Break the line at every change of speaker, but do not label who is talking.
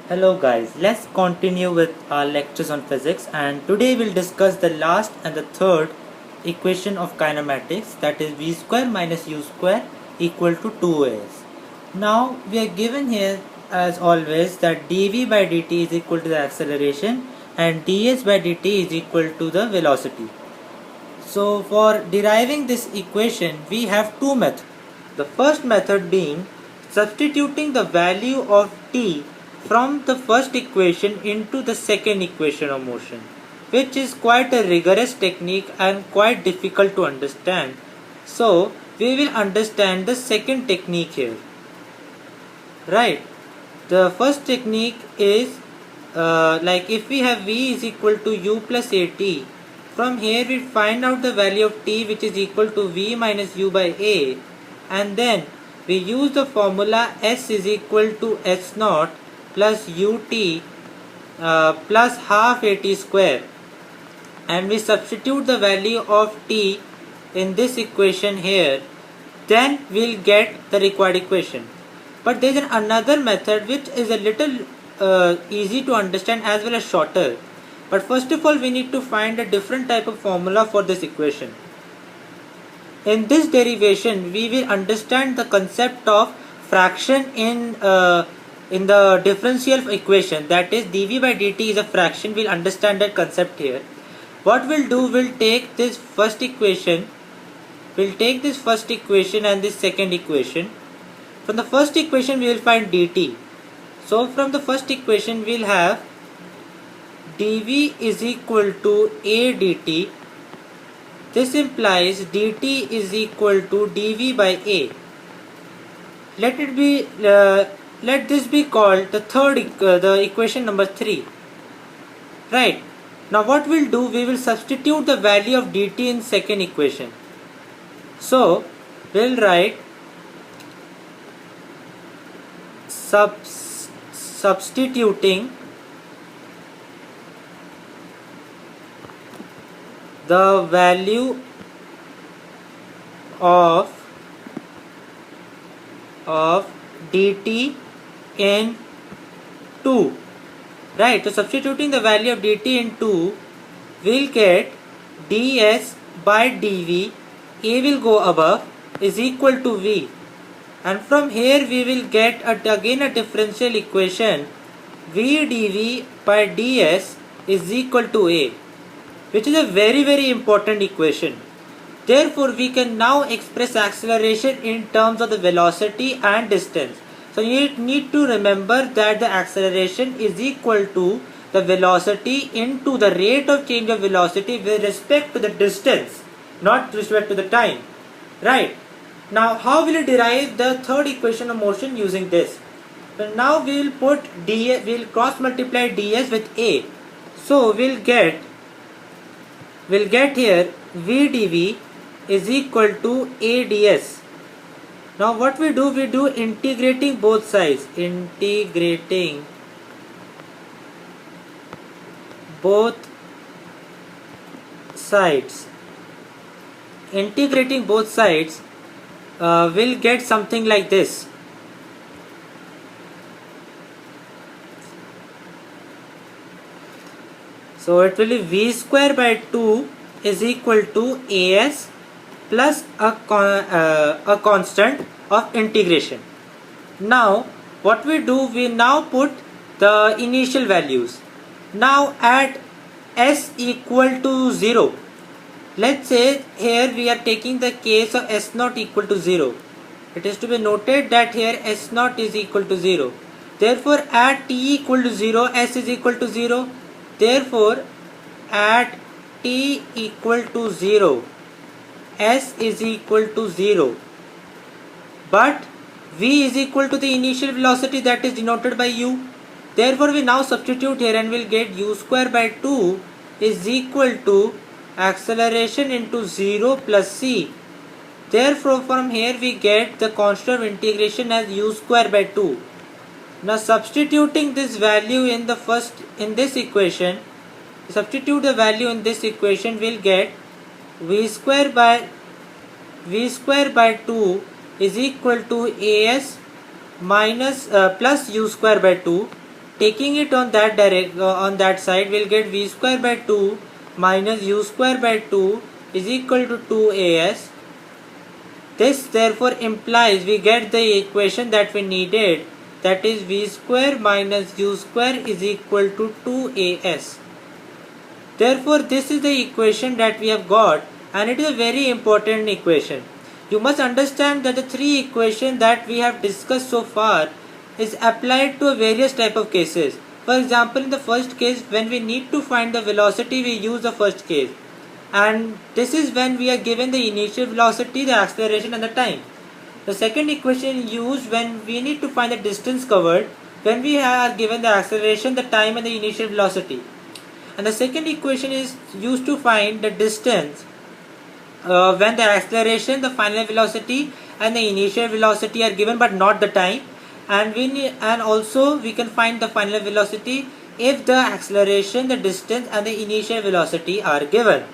Hello guys, let's continue with our lectures on physics, and today we'll discuss the last and the third equation of kinematics, that is v square minus u square equal to 2as. Now we are given here as always that dv by dt is equal to the acceleration and ds by dt is equal to the velocity. So for deriving this equation we have two methods. The first method being substituting the value of t from the first equation into the second equation of motion, which is quite a rigorous technique and quite difficult to understand. So we will understand the second technique here. Right. The first technique is like if we have v is equal to u plus at, from here we find out the value of t, which is equal to v minus u by a, and then we use the formula s is equal to s naught plus ut plus half at square, and we substitute the value of t in this equation here, then we'll get the required equation. But there is another method which is a little easy to understand as well as shorter. But first of all we need to find a different type of formula for this equation. In this derivation we will understand the concept of fraction in the differential equation, that is dv by dt is a fraction. We'll understand that concept here. What we'll do, we'll take this first equation and this second equation. From the first equation we will find dt. So from the first equation we'll have dv is equal to a dt. This implies dt is equal to dv by a. Let this be called the equation number 3. Right. Now what we'll do, we will substitute the value of dt in second equation. So we'll write substituting the value of dt in 2. Right, so substituting the value of dt in 2, we'll get ds by dv, a will go above, is equal to v, and from here we will get again a differential equation, v dv by ds is equal to a, which is a very important equation. Therefore we can now express acceleration in terms of the velocity and distance. So you need to remember that the acceleration is equal to the velocity into the rate of change of velocity with respect to the distance, not with respect to the time. Right. Now how will you derive the third equation of motion using this? So now we will put ds, we will cross multiply ds with a. So we'll get here v dv is equal to a ds. Now what we do integrating both sides, integrating both sides, we'll get something like this. So it will be v square by 2 is equal to as plus a constant of integration. Now what we do, we now put the initial values. Now at s equal to 0, let's say here we are taking the case of s naught equal to 0. It is to be noted that here s naught is equal to 0. Therefore at t equal to 0, s is equal to 0. Therefore at t equal to 0, s is equal to 0, but v is equal to the initial velocity, that is denoted by u. Therefore we now substitute here and we'll get u square by 2 is equal to acceleration into 0 plus c. Therefore from here we get the constant of integration as u square by 2. Now substituting this value in this equation, substitute the value in this equation, we'll get v square by 2 is equal to as minus plus u square by 2. taking it on that side, we'll get v square by 2 minus u square by 2 is equal to 2as. This therefore implies we get the equation that we needed, that is v square minus u square is equal to 2as. Therefore this is the equation that we have got, and it is a very important equation. You must understand that the three equations that we have discussed so far is applied to various type of cases. For example, in the first case, when we need to find the velocity, we use the first case, and this is when we are given the initial velocity, the acceleration and the time. The second equation used when we need to find the distance covered, when we are given the acceleration, the time and the initial velocity. And the second equation is used to find the distance when the acceleration, the final velocity and the initial velocity are given but not the time. And also we can find the final velocity if the acceleration, the distance and the initial velocity are given.